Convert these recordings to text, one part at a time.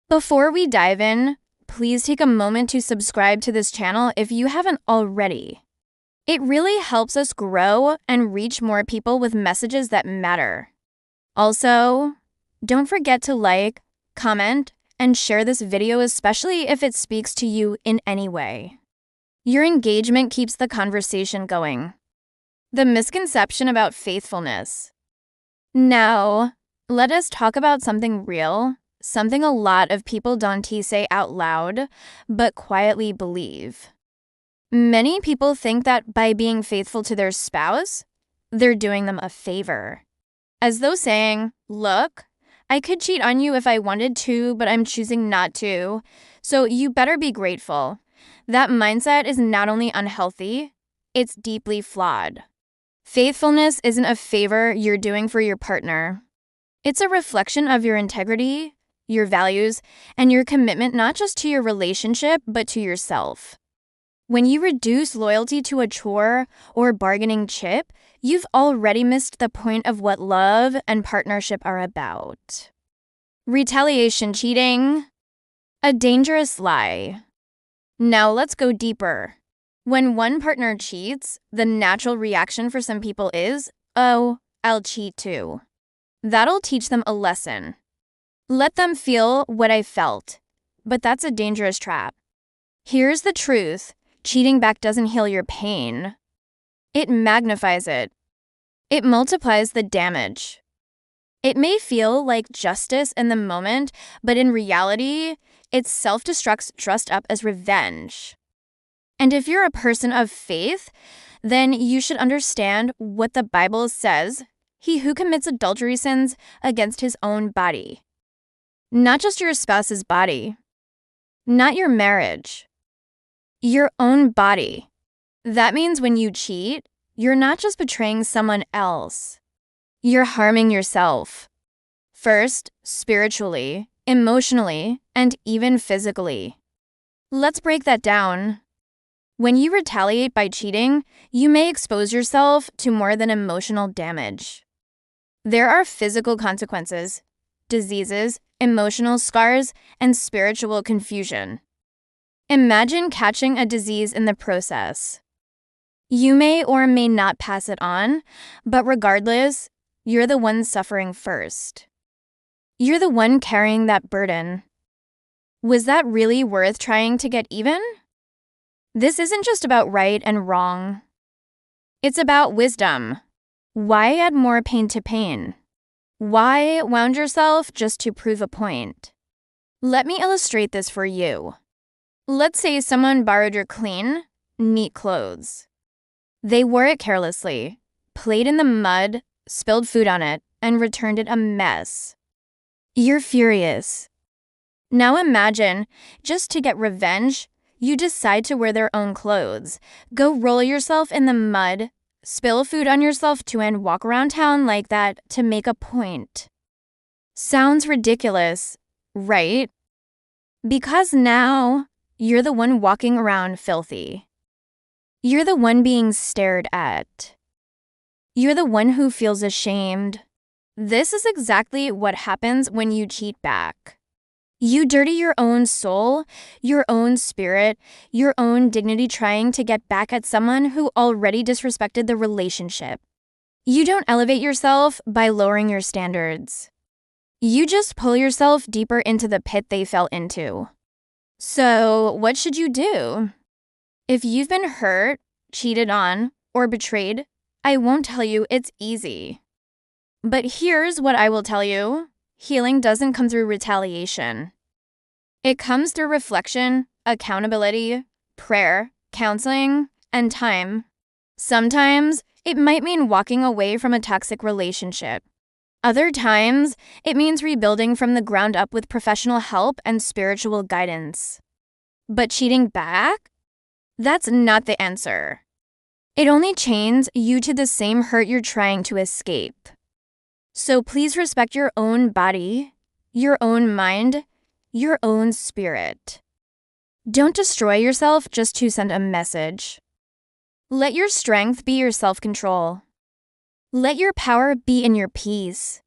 Before we dive in, please take a moment to subscribe to this channel if you haven't already. It really helps us grow and reach more people with messages that matter. Also, don't forget to like, comment, and share this video, especially if it speaks to you in any way. Your engagement keeps the conversation going. The misconception about faithfulness. Now, let us talk about something real, something a lot of people don't say out loud, but quietly believe. Many people think that by being faithful to their spouse, they're doing them a favor. As though saying, look, I could cheat on you if I wanted to, but I'm choosing not to, so you better be grateful. That mindset is not only unhealthy, it's deeply flawed. Faithfulness isn't a favor you're doing for your partner. It's a reflection of your integrity, your values, and your commitment not just to your relationship, but to yourself. When you reduce loyalty to a chore or bargaining chip, you've already missed the point of what love and partnership are about. Retaliation cheating, a dangerous lie. Now let's go deeper. When one partner cheats, the natural reaction for some people is, oh, I'll cheat too. That'll teach them a lesson. Let them feel what I felt, but that's a dangerous trap. Here's the truth. Cheating back doesn't heal your pain. It magnifies it. It multiplies the damage. It may feel like justice in the moment, but in reality, it self-destructs trust up as revenge. And if you're a person of faith, then you should understand what the Bible says. He who commits adultery sins against his own body. Not just your spouse's body. Not your marriage. Your own body. That means when you cheat, you're not just betraying someone else. You're harming yourself. First, spiritually, emotionally, and even physically. Let's break that down. When you retaliate by cheating, you may expose yourself to more than emotional damage. There are physical consequences, diseases, emotional scars, and spiritual confusion. Imagine catching a disease in the process. You may or may not pass it on, but regardless, you're the one suffering first. You're the one carrying that burden. Was that really worth trying to get even? This isn't just about right and wrong. It's about wisdom. Why add more pain to pain? Why wound yourself just to prove a point? Let me illustrate this for you. Let's say someone borrowed your clean, neat clothes. They wore it carelessly, played in the mud, spilled food on it, and returned it a mess. You're furious. Now imagine, just to get revenge, you decide to wear their own clothes, go roll yourself in the mud, spill food on yourself too, and walk around town like that to make a point. Sounds ridiculous, right? Because now, you're the one walking around filthy. You're the one being stared at. You're the one who feels ashamed. This is exactly what happens when you cheat back. You dirty your own soul, your own spirit, your own dignity trying to get back at someone who already disrespected the relationship. You don't elevate yourself by lowering your standards. You just pull yourself deeper into the pit they fell into. So, what should you do? If you've been hurt, cheated on, or betrayed, I won't tell you it's easy. But here's what I will tell you. Healing doesn't come through retaliation. It comes through reflection, accountability, prayer, counseling, and time. Sometimes, it might mean walking away from a toxic relationship. Other times, it means rebuilding from the ground up with professional help and spiritual guidance. But cheating back? That's not the answer. It only chains you to the same hurt you're trying to escape. So please respect your own body, your own mind, your own spirit. Don't destroy yourself just to send a message. Let your strength be your self-control. Let your power be in your peace.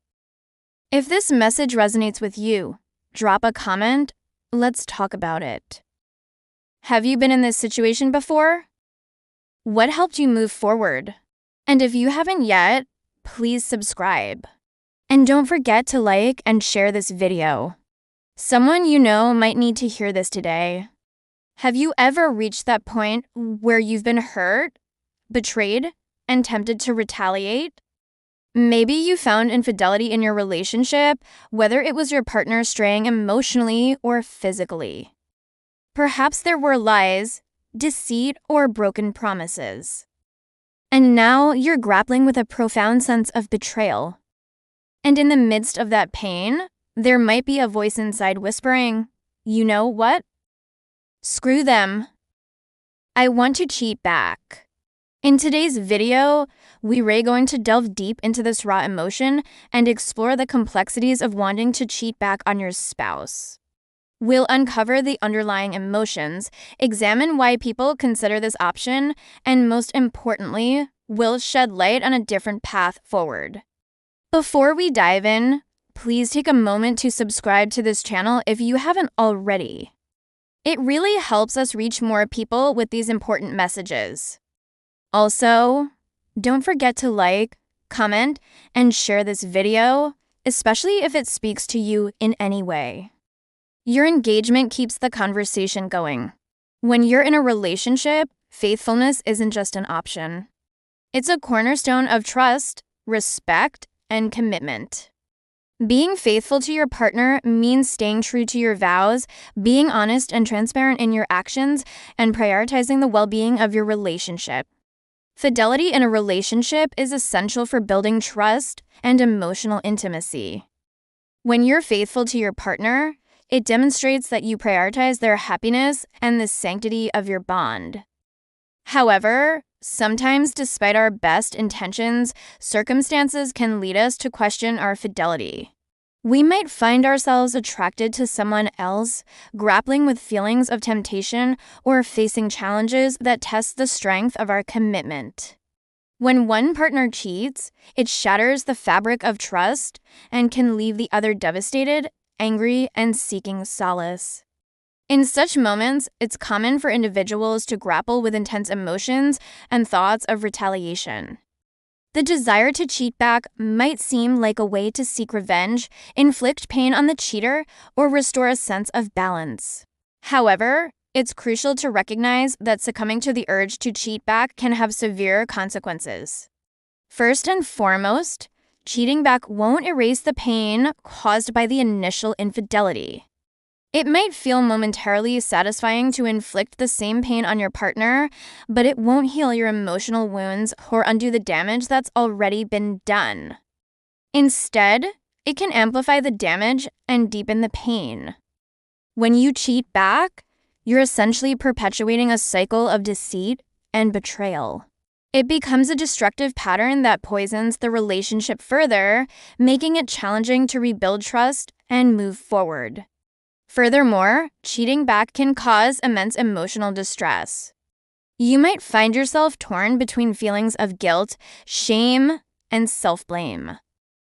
If this message resonates with you, drop a comment. Let's talk about it. Have you been in this situation before? What helped you move forward? And if you haven't yet, please subscribe. And don't forget to like and share this video. Someone you know might need to hear this today. Have you ever reached that point where you've been hurt, betrayed, and tempted to retaliate? Maybe you found infidelity in your relationship, whether it was your partner straying emotionally or physically. Perhaps there were lies, deceit, or broken promises. And now you're grappling with a profound sense of betrayal. And in the midst of that pain, there might be a voice inside whispering, "You know what? Screw them. I want to cheat back." In today's video, we're going to delve deep into this raw emotion and explore the complexities of wanting to cheat back on your spouse. We'll uncover the underlying emotions, examine why people consider this option, and most importantly, we'll shed light on a different path forward. Before we dive in, please take a moment to subscribe to this channel if you haven't already. It really helps us reach more people with these important messages. Also, don't forget to like, comment, and share this video, especially if it speaks to you in any way. Your engagement keeps the conversation going. When you're in a relationship, faithfulness isn't just an option. It's a cornerstone of trust, respect, and commitment. Being faithful to your partner means staying true to your vows, being honest and transparent in your actions, and prioritizing the well-being of your relationship. Fidelity in a relationship is essential for building trust and emotional intimacy. When you're faithful to your partner, it demonstrates that you prioritize their happiness and the sanctity of your bond. However, sometimes despite our best intentions, circumstances can lead us to question our fidelity. We might find ourselves attracted to someone else, grappling with feelings of temptation, or facing challenges that test the strength of our commitment. When one partner cheats, it shatters the fabric of trust and can leave the other devastated, angry, and seeking solace. In such moments, it's common for individuals to grapple with intense emotions and thoughts of retaliation. The desire to cheat back might seem like a way to seek revenge, inflict pain on the cheater, or restore a sense of balance. However, it's crucial to recognize that succumbing to the urge to cheat back can have severe consequences. First and foremost, cheating back won't erase the pain caused by the initial infidelity. It might feel momentarily satisfying to inflict the same pain on your partner, but it won't heal your emotional wounds or undo the damage that's already been done. Instead, it can amplify the damage and deepen the pain. When you cheat back, you're essentially perpetuating a cycle of deceit and betrayal. It becomes a destructive pattern that poisons the relationship further, making it challenging to rebuild trust and move forward. Furthermore, cheating back can cause immense emotional distress. You might find yourself torn between feelings of guilt, shame, and self-blame.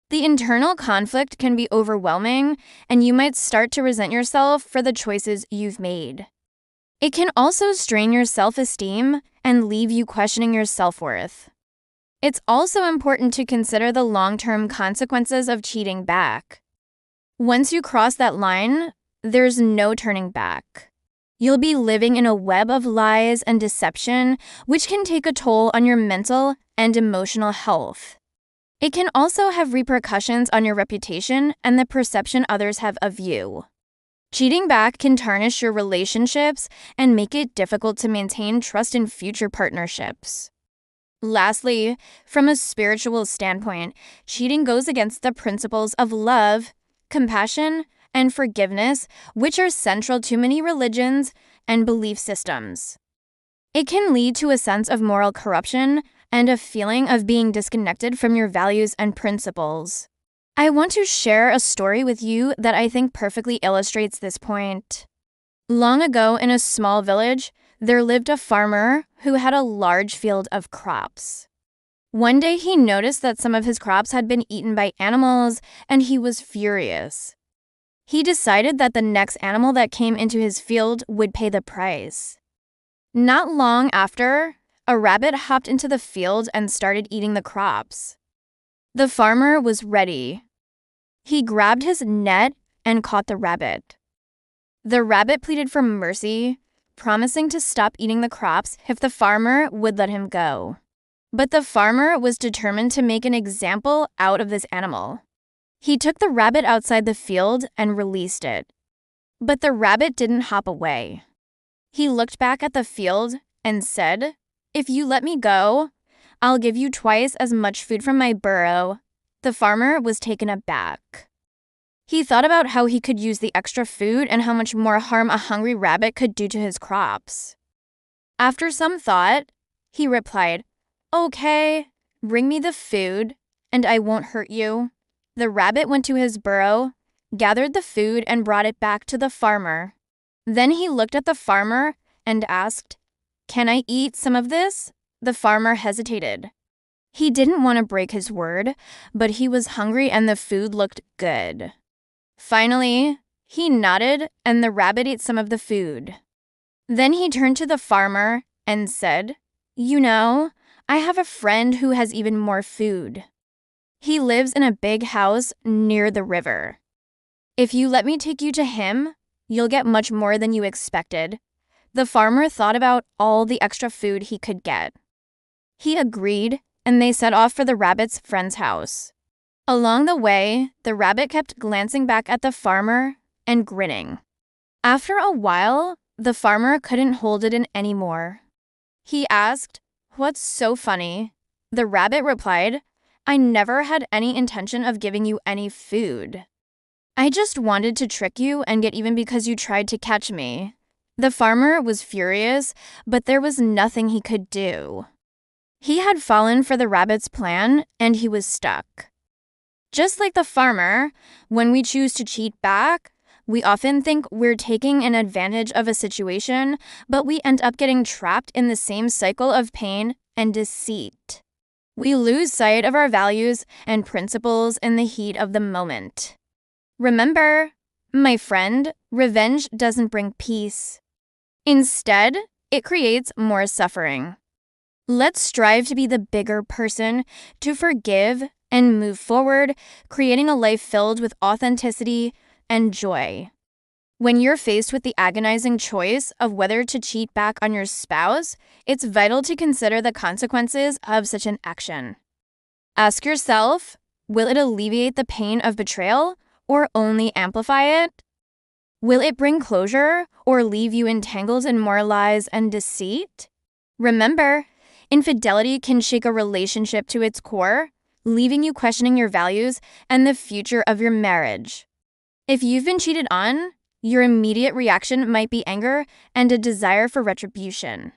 The internal conflict can be overwhelming, and you might start to resent yourself for the choices you've made. It can also strain your self-esteem and leave you questioning your self-worth. It's also important to consider the long-term consequences of cheating back. Once you cross that line, there's no turning back. You'll be living in a web of lies and deception, which can take a toll on your mental and emotional health. It can also have repercussions on your reputation and the perception others have of you. Cheating back can tarnish your relationships and make it difficult to maintain trust in future partnerships. Lastly, from a spiritual standpoint, cheating goes against the principles of love, compassion, and forgiveness, which are central to many religions and belief systems. It can lead to a sense of moral corruption and a feeling of being disconnected from your values and principles. I want to share a story with you that I think perfectly illustrates this point. Long ago, in a small village, there lived a farmer who had a large field of crops. One day he noticed that some of his crops had been eaten by animals, and he was furious. He decided that the next animal that came into his field would pay the price. Not long after, a rabbit hopped into the field and started eating the crops. The farmer was ready. He grabbed his net and caught the rabbit. The rabbit pleaded for mercy, promising to stop eating the crops if the farmer would let him go. But the farmer was determined to make an example out of this animal. He took the rabbit outside the field and released it. But the rabbit didn't hop away. He looked back at the field and said, "If you let me go, I'll give you twice as much food from my burrow." The farmer was taken aback. He thought about how he could use the extra food and how much more harm a hungry rabbit could do to his crops. After some thought, he replied, "Okay, bring me the food, and I won't hurt you." The rabbit went to his burrow, gathered the food, and brought it back to the farmer. Then he looked at the farmer and asked, "Can I eat some of this?" The farmer hesitated. He didn't want to break his word, but he was hungry and the food looked good. Finally, he nodded and the rabbit ate some of the food. Then he turned to the farmer and said, "You know, I have a friend who has even more food. He lives in a big house near the river. If you let me take you to him, you'll get much more than you expected." The farmer thought about all the extra food he could get. He agreed, and they set off for the rabbit's friend's house. Along the way, the rabbit kept glancing back at the farmer and grinning. After a while, the farmer couldn't hold it in anymore. He asked, "What's so funny?" The rabbit replied, "I never had any intention of giving you any food. I just wanted to trick you and get even because you tried to catch me." The farmer was furious, but there was nothing he could do. He had fallen for the rabbit's plan, and he was stuck. Just like the farmer, when we choose to cheat back, we often think we're taking an advantage of a situation, but we end up getting trapped in the same cycle of pain and deceit. We lose sight of our values and principles in the heat of the moment. Remember, my friend, revenge doesn't bring peace. Instead, it creates more suffering. Let's strive to be the bigger person, to forgive and move forward, creating a life filled with authenticity and joy. When you're faced with the agonizing choice of whether to cheat back on your spouse, it's vital to consider the consequences of such an action. Ask yourself, will it alleviate the pain of betrayal or only amplify it? Will it bring closure or leave you entangled in more lies and deceit? Remember, infidelity can shake a relationship to its core, leaving you questioning your values and the future of your marriage. If you've been cheated on, your immediate reaction might be anger and a desire for retribution.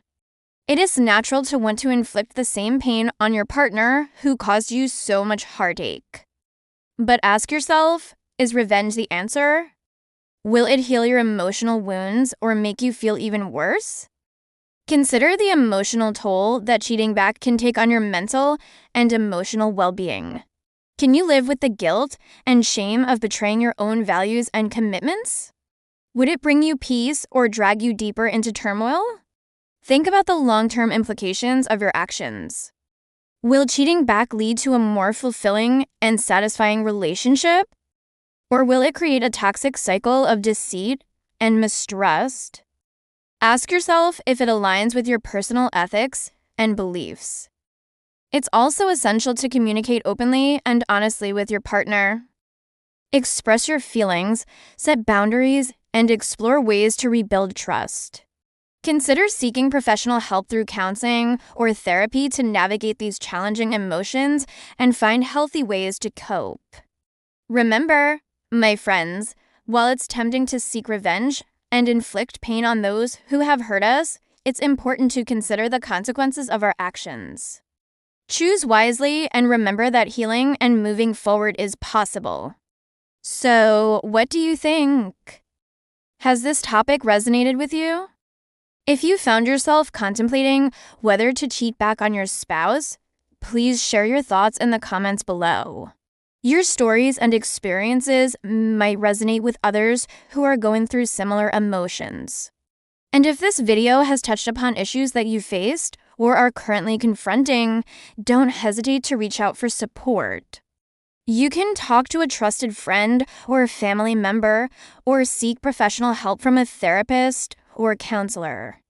It is natural to want to inflict the same pain on your partner who caused you so much heartache. But ask yourself, is revenge the answer? Will it heal your emotional wounds or make you feel even worse? Consider the emotional toll that cheating back can take on your mental and emotional well-being. Can you live with the guilt and shame of betraying your own values and commitments? Would it bring you peace or drag you deeper into turmoil? Think about the long-term implications of your actions. Will cheating back lead to a more fulfilling and satisfying relationship? Or will it create a toxic cycle of deceit and mistrust? Ask yourself if it aligns with your personal ethics and beliefs. It's also essential to communicate openly and honestly with your partner. Express your feelings, set boundaries, and explore ways to rebuild trust. Consider seeking professional help through counseling or therapy to navigate these challenging emotions and find healthy ways to cope. Remember, my friends, while it's tempting to seek revenge and inflict pain on those who have hurt us, it's important to consider the consequences of our actions. Choose wisely and remember that healing and moving forward is possible. So, what do you think? Has this topic resonated with you? If you found yourself contemplating whether to cheat back on your spouse, please share your thoughts in the comments below. Your stories and experiences might resonate with others who are going through similar emotions. And if this video has touched upon issues that you faced or are currently confronting, don't hesitate to reach out for support. You can talk to a trusted friend or family member or seek professional help from a therapist or counselor.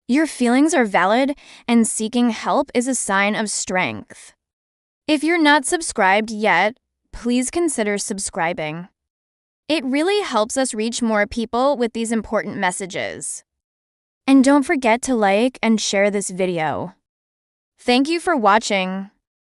Your feelings are valid, and seeking help is a sign of strength. If you're not subscribed yet, please consider subscribing. It really helps us reach more people with these important messages. And don't forget to like and share this video. Thank you for watching.